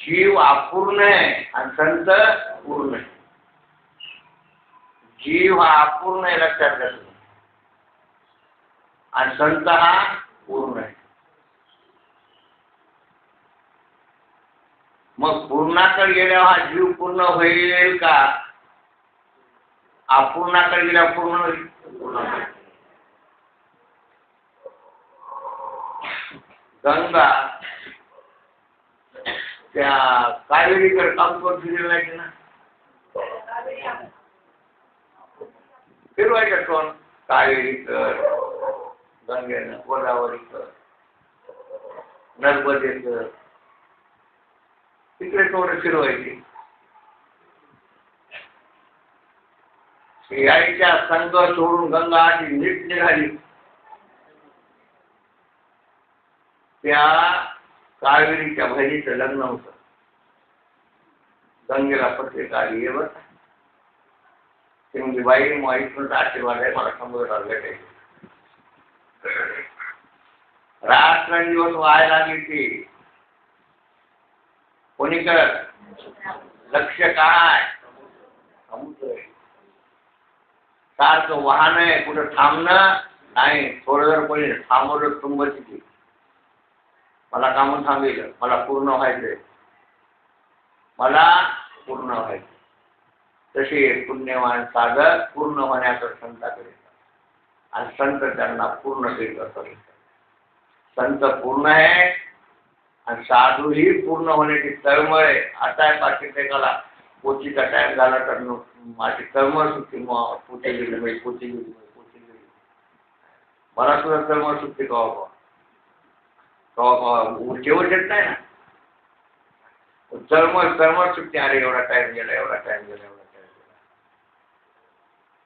जीव अपूर्ण आहे आणि संत पूर्ण आहे. जीव हा अपूर्ण आहे लक्षात घ्या आणि संत हा पूर्ण आहे. मग पूर्णाकडे गेल्यावर हा जीव पूर्ण होईल का अपूर्णाकडे गेल्यावर पूर्ण होईल? गंगा त्या कावेरीकडे काम करून फिरले नाही ना, फिरवायचं कोण? कावेरीकर, गंगेनं, गोदावरीकर, नर्मदेकर, तिकडे थोडं फिरवायचे. आईच्या संघ सोडून गंगा अशी नीट निघाली. त्या कावेरीच्या बहिणीचं लग्न होतं. गंगेला पत्रिका आली आहे बरं. ते म्हणजे बाई माईचा आशीर्वाद आहे, मला समुद्रात भेटायचे. रात्रंदिवस व्हायला लागली ती. कोणी करत? लक्ष काय? समुद्र सारखं वाहन आहे, कुठं थांबणं नाही. थोडं जर कोणी थांबवलं तुंबची, मला कामून थांबेल, मला पूर्ण व्हायचंय, मला पूर्ण व्हायचं. तसे पुण्यवान साधक पूर्ण होण्याचं संताकडे आणि संत त्यांना पूर्ण करीत असतात. संत पूर्ण आहे आणि साधूही पूर्ण होण्याची तळमळ आहे. आता आहे प्रत्येकाला पोचीचा टाइम झाला तर माझी तळमळ सुटली, पोची गेली, पोची गेली, पोची गेली. मला सुद्धा तळमळ सुटते कवा जेवण येत नाही ना, तळमळ सुटते. अरे एवढा टाइम गेला, एवढा टाइम गेला, एवढा टाइम गेला.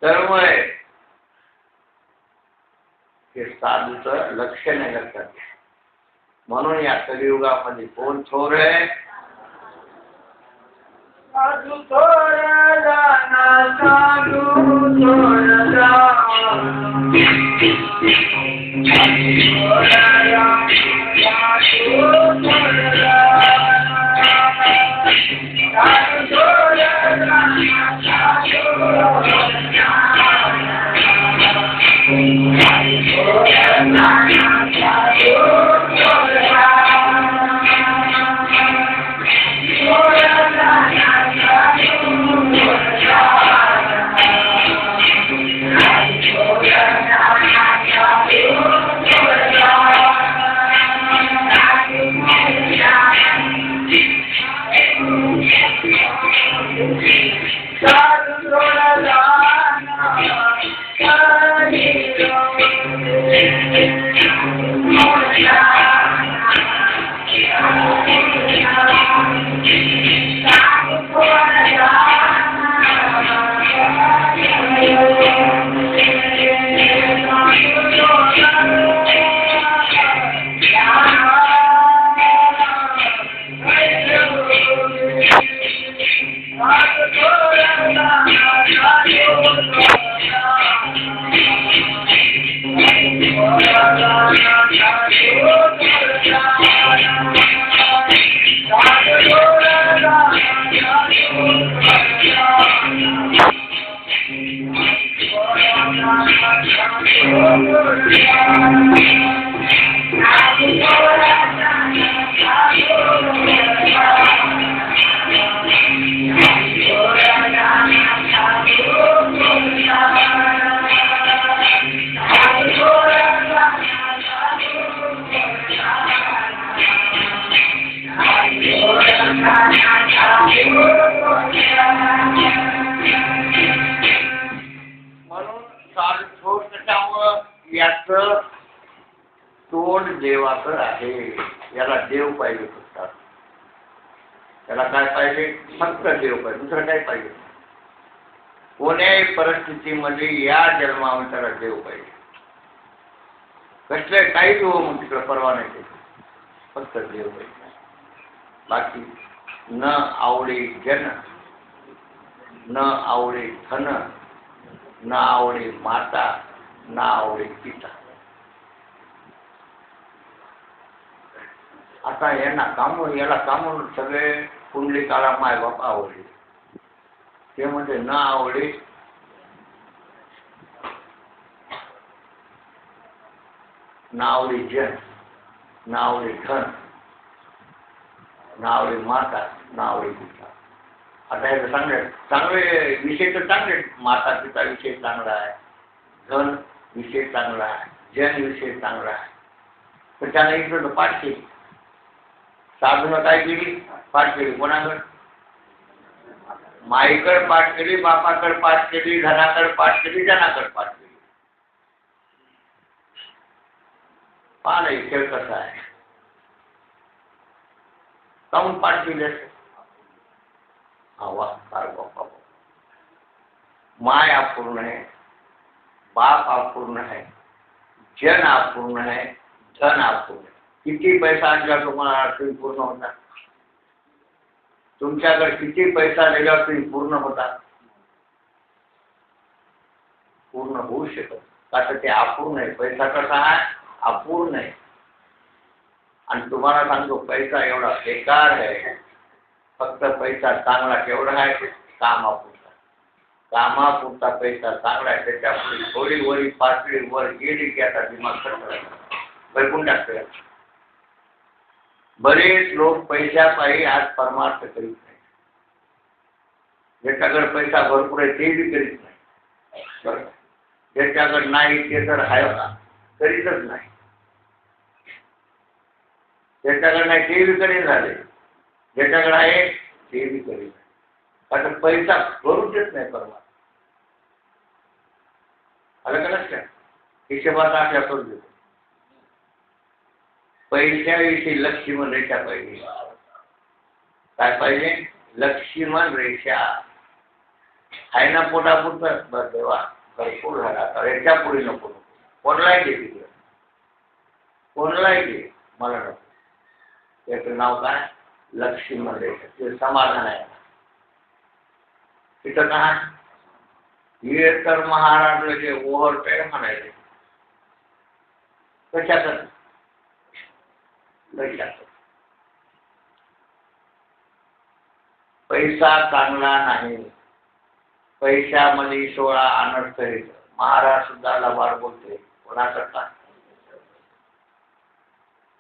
तळमळ आहे. हे साधूचं लक्ष नाही लक्षात. म्हणून या कलियुगामध्ये कोण थोर आहे? साधू थोरला ना, साधू थोरला, तोंड देवाचं आहे. याला देव पाहिजे फक्त. त्याला काय पाहिजे? फक्त देव पाहिजे, दुसरं काय पाहिजे? कोण्याही परिस्थितीमध्ये या जन्मामध्ये त्याला देव पाहिजे. कसले काही हो मग तिकडं परवा नाही ते, फक्त देव पाहिजे. बाकी न आवडे जन, न आवडे धन, न आवडे माता, न आवडे पिता. आता याला कामून सगळे पुंडलिकाला मायबाप आवडले. ते म्हणजे न आवडे नावडी जन, नावडी धन, नावडी माता, नावडी पिता. आता हे चांगले विषय तर चांगले. माता पिता विषय चांगला आहे, धन विषय चांगला आहे, जन विषय चांगला आहे. तर त्याला इकडं पाठ केली. साधून काय केली? पाठ केली. कोणाकडे? माईकडे पाठ केली, बापाकडे पाठ केली, धनाकडे पाठ केली, जनाकडे पाठ केली. पहा नाही खेळ कसा आहे. काहून पाठ केली असते? माय अपूर्ण है, बाप अपूर्ण है, जन अपूर्ण है, धन अपूर्ण है. किती पैसा आणला तुम्हाला तुम्ही पूर्ण होता? तुमच्याकडे किती पैसा दिल्यावर तुम्ही पूर्ण होता? पूर्ण होऊ शकत का? तर ते अपूर्ण आहे. पैसा कसा आहे? अपूर्ण आहे. आणि तुम्हाला सांगतो पैसा एवढा बेकार आहे. फक्त पैसा चांगला केवढा आहे? कामापुरता. कामापुरता पैसा चांगला आहे. त्याच्यापुढे थोडी वरी पातळी वर गेली की आता दिमाग भरपूर टाकतो. बरेच लोक पैशापायी आज परमार्थ करीत नाही. ज्याच्याकडे पैसा भरपूर आहे तेही करीत नाही. ज्याच्याकडे नाही ते तर आहे का? करीतच नाही. ज्याच्याकडे नाही ते बी करीत झाले, ज्याच्याकडे आहे ते बी करीत नाही. आता पैसा करू देत नाही परमार्थ. आलं का लक्षात? हिशोबात आपल्या करू देतो. पैशाविषयी लक्ष्मण रेषा पाहिजे. काय पाहिजे? लक्ष्मण रेषा. आहे ना पोटापुरतं? बस देवा भरपूर झाला. आता रेषा पुढे नको. कोणालाही घे तिकडे, कोणालाही घे, मला नको. त्याचं नाव काय? लक्ष्मण रेषा. ते समाधान आहे. तिथं काय? हे तर महाराजाचे ओव्हरटाईम म्हणायचे. कशाचं? पैसा चांगला नाही. पैशामध्ये 16 अनर्थ आहेत. महाराज सुद्धा लबाड बोलते. कोणाकरता?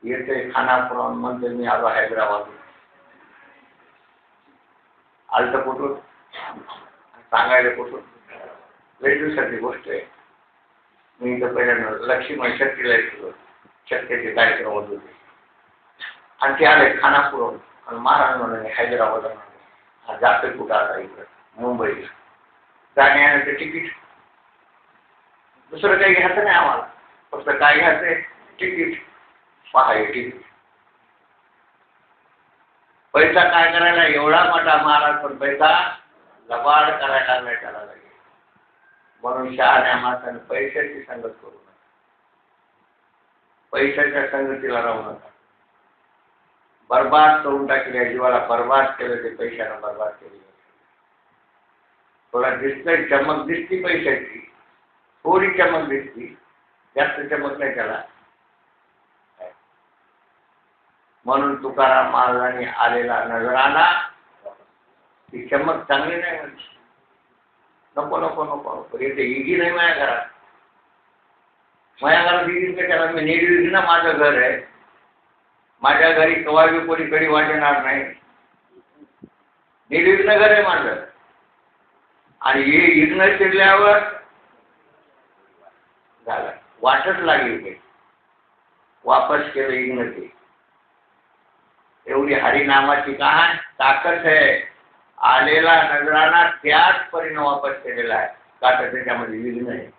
येते खानापुरावून म्हणते मी आलो हैदराबाद. आलतं कुठून? सांगायला कुठून? लई दिवसाची गोष्ट आहे. मी इथं पहिल्यांदा लक्ष्मण शक्तीला येतो. शक्तीचे कार्यक्रम होत होते आणि ते आले खानापुरावून. आणि महाराज म्हणाले हैदराबाद जाते कुठं आता इकडं मुंबईला. जाण्याचं तिकीट. दुसरं काही घ्यायचं नाही आम्हाला. फक्त काय घ्यायचंय? तिकीट. पहा हे तिकीट. पैसा काय करायला? एवढा मोठा महाराज पण पैसा लबाड करायला नाही त्याला लागेल. म्हणून शहाण्या माणसाने पैशाची संगत करू नका. पैशाच्या संगतीला राहू नका. बर्बाद करून टाकल्या जीवाला बर्बाद केलं. ते पैशानं बर्बाद केली. थोडा दिसतंय चमक दिसती पैशाची, थोडी चमक दिसती, जास्त चमक नाही त्याला. म्हणून तुकाराम महाराजांनी आलेला नजराना ती चमक चांगली नाही म्हणजे. नको नको नको नको. येते इगी नाही माझ्या घरात. माझ्या घरात इगी कशाला? मी निर्विघ्न माझं घर आहे. माझ्या घरी कवा बी कोणी कडी वाटणार नाही. निर्विघ्न घर आहे माझं. आणि हे इग्न शिरल्यावर झालं वाटच लागली काही. वापस केलं इग्न ते. एवढी हरिनामाची काय ताकद आहे. आलेला नजराना त्याच परीने वापस केलेला आहे. का तर त्याच्यामध्ये विघ्न आहे.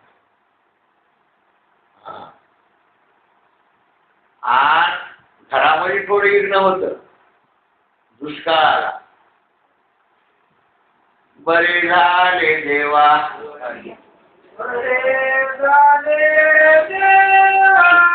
आज घरामध्ये थोडं विघ्न होतं. दुष्काळ आला. बरे झाले देवा, बरे झाले देवा,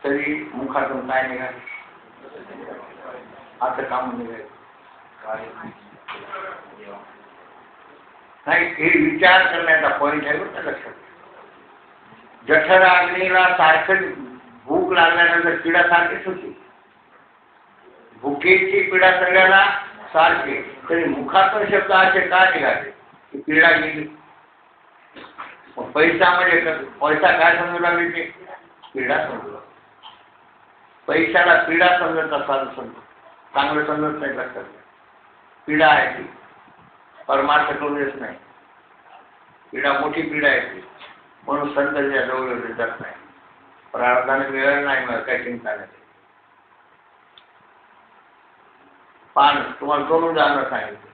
तरी मुखातून काय निघाल असं काम निघाल नाही. हे विचार करण्याचा पॉईंट आहे बरं का लक्षात. जठर अग्नीला सारखं भूक लागल्यानंतर पीडा सारखीच होती. भुकेची पीडा सगळ्याला सारखी. तरी मुखातून शब्द असे का निघाले की पीडा गेली. पैसा म्हणजे पैसा काय समजू लागले ते पीडा समजू. पैशाला पीडा समजत असाल समजतो, चांगलं समजत नाही. लक्षात पीडा आहे ती परमार्थ करूनच नाही. पीडा मोठी पीडा आहे ती. म्हणून संतांच्या जवळ जात नाही. प्रार्थना वेळ नाही मला काही चिंता नाही. पान तुम्हाला दोन उदाहरणं सांगितलं.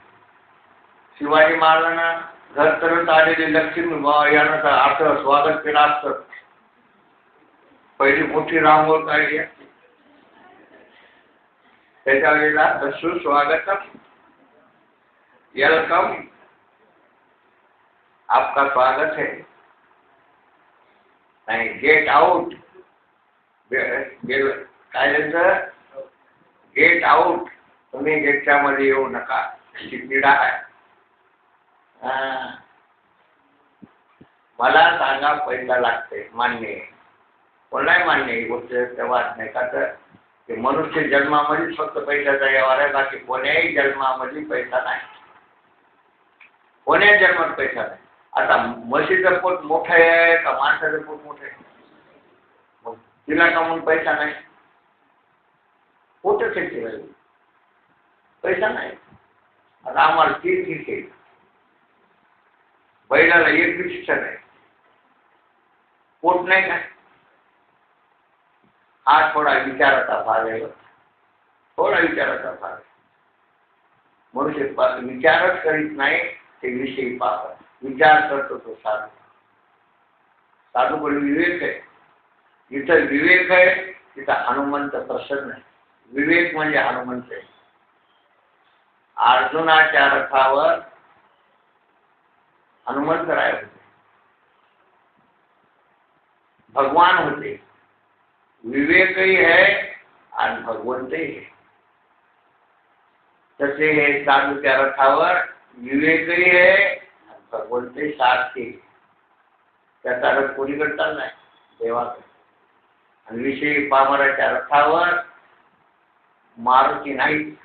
शिवाजी महाराजांना घर करत आलेले लक्ष्मी यानं अर्थ स्वागत केलं असतं. पहिली मोठी रांगोळ काढली त्याच्या वेळेला सुस्वागतम वेलकम आपका स्वागत है नाही गेट आउट. काय त्यांचं गेट आउट. तुम्ही गेटच्या मध्ये येऊ नका. ही पीडा आहे. मला सांगा पैसा लागते मान्य आहे. कोणालाही मान्य ही गोष्ट तेव्हा नाही का. तर मनुष्य जन्मामध्येच फक्त पैशाचा व्यवहार आहे. बाकी कोण्याही जन्मामध्ये पैसा नाही. कोण्याही जन्मात पैसा नाही. आता म्हशीचं पोट मोठं आहे का माणसाचं पोट मोठं आहे. मग तिला का म्हणून पैसा नाही. पोटच आहे तिला पैसा नाही. आता आम्हाला ती ठीक आहे. बैलाला एक बी शिक्षा नाही. पोट नाही का. हा थोडा विचाराचा भाग आहे. थोडा विचाराचा भाग आहे. मनुष्य विचारच करीत नाही ते विषयी पाप. विचार करतो तो साधू. साधूकडे विवेक आहे. जिथं विवेक आहे तिथं हनुमंत प्रसन्न आहे. विवेक म्हणजे हनुमंत आहे. अर्जुनाच्या रथावर हनुमंतराय होते. भगवान होते. विवेकही है आणि भगवंतही है. तसे हे साधूच्या रथावर विवेकही है आणि भगवंतही सारखे. त्याचा रथ कोणीकडे चाललाय देवाकडे. आणि विषयी पामराच्या रथावर मारुती नाही.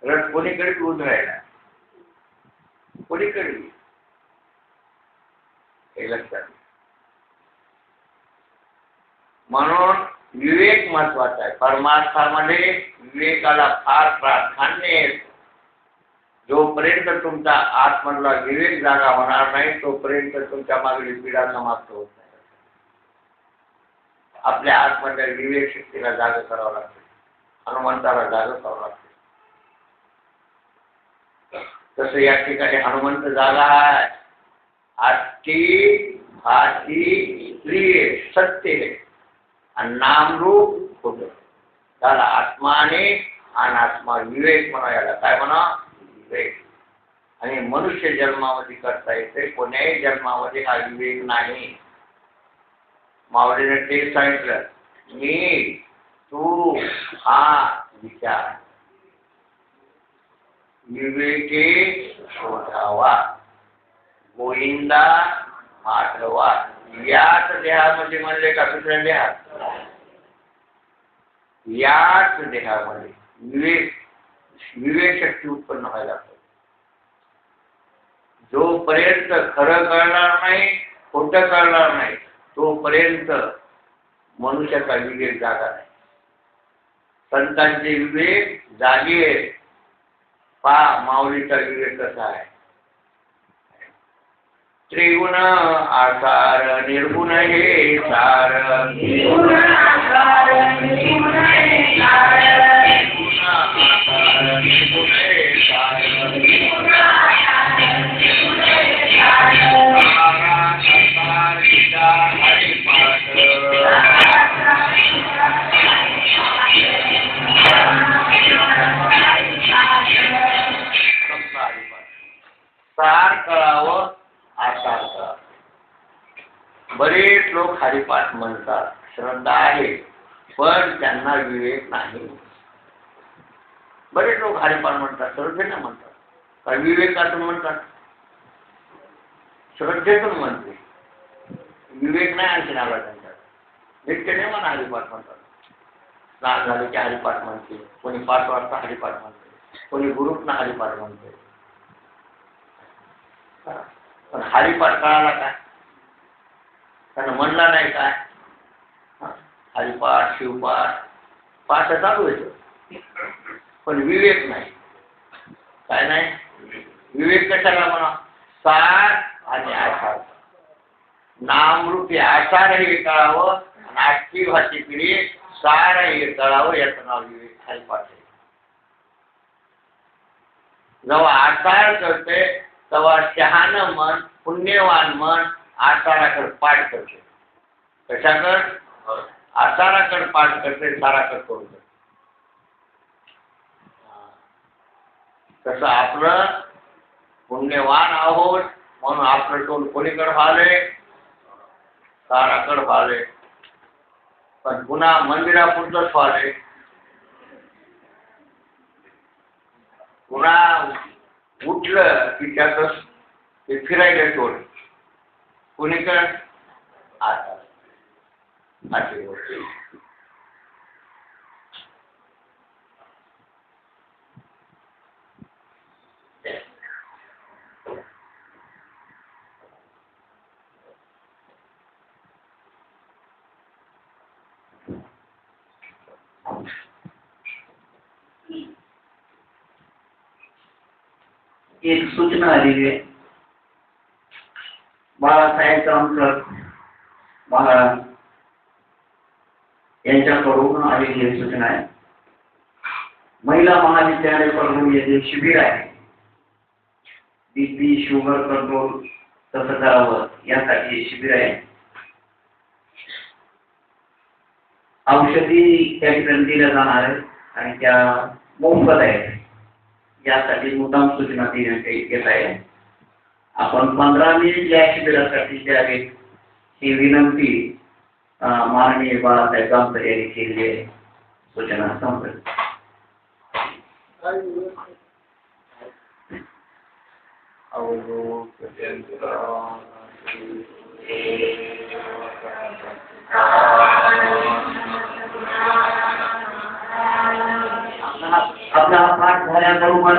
रथ कोणीकडे उभं राहिला. पलीकडे हे लक्षात. म्हणून विवेक महत्वाचा आहे. परमार्थामध्ये विवेकाला फार प्राधान्य आहे. जोपर्यंत तुमचा आतमधला विवेक जागा होणार नाही तोपर्यंत तुमच्या मागील पीडा समाप्त होत नाही. आपल्या आतमधल्या विवेक शक्तीला जागा करावं लागते. हनुमंताला जागा करावं लागते. तसं या ठिकाणी हनुमंत जागा आहे. आष्टी भाषी प्रिय सत्य आणि नामरूप होत त्याला आत्माने अनात्मा विवेक म्हणा. याला काय म्हणा? विवेक. आणि मनुष्य जन्मामध्ये करता येते. कोण्याही जन्मामध्ये हा विवेक नाही. मावळीने ते सांगितलं मी तू हा विचार विवेके शोधावा गोविंदा आठवा. याच देहामध्ये म्हणले का दुसऱ्या देहात? याच देहामध्ये विवेक शक्ती उत्पन्न व्हायला पाहिजे. जोपर्यंत खरं कळणार नाही खोटं कळणार नाही तोपर्यंत मनुष्याचा विवेक जागा नाही. संतांचे विवेक जागे. पहा माऊलीचा विवेक कसा आहे. त्रिगुण आसार निर्गुण हे सार. त्रिगुण आसार निर्गुण हे सार. त्रिगुण आसार निर्गुण हे सार. त्रिगुण आसार निर्गुण हे सार. सार गीता हरिपाठ. सार कळावं आसार कळावं. बरेच लोक हरिपाठ म्हणतात श्रद्धा आहे पण त्यांना विवेक नाही. बरेच लोक हरिपाठ म्हणतात श्रद्धेने म्हणतात. काय विवेकातून म्हणतात? श्रद्धेतून म्हणते. विवेक नाही आणखीन आला त्यांच्यात. नित्यने म्हणा हरिपाठ म्हणतात. स्नान झाले की हरिपाठ म्हणते. कोणी 5 वाजता हरिपाठ म्हणते. कोणी गुरुपना हरिपाठ म्हणते. पण हरिपाठ कळाला काय? त्यानं म्हणला नाही काय? हरिपाठ शिवपाठ पाठ चालू आहे पण विवेक नाही. काय नाही? विवेक कशाला म्हणा? सार आणि आसार. नामरूपी आसार हे कळावं आणि आष्टी भाषी पिढी सार हे कळावं. याचं नाव विवेक हरिपाठ आहे. जेव्हा आसार करते तेव्हा शहाणं मन पुण्यवान मन आसाराकडे पाठ करते. कशाकडे? आसाराकडे पाठ करते. साराकडे करून करते. तसं आपलं पुण्यवान आहोत म्हणून आपलं तोंड कोणीकडे व्हाले? साराकडे व्हाले. पण पुन्हा मंदिरापुरतंच व्हाले. पुन्हा उठलं की त्यातच ते फिरायला तोड कोणीकडे? आता अशी गोष्ट. एक सूचना आलेली आहे. बाळासाहेब जामकर महाराज यांच्याकडून आलेली सूचना आहे. महिला महाविद्यालय परभणी येथे शिबिर आहे. बीपी शुगर कंट्रोल कसं करावं यासाठी शिबिर आहे. औषधी त्या ठिकाणी दिल्या जाणार आहे आणि त्या मोफत आहेत. यासाठी मुद्दाम सूचना देण्यात येत आहे. आपण 15 मिनिट या शिबिरासाठी द्यावेत ही विनंती माननीय बाळासाहेब जामकर यांनी केलेली आहे. सूचना संपली. आपला पाठ झाल्याबरोबर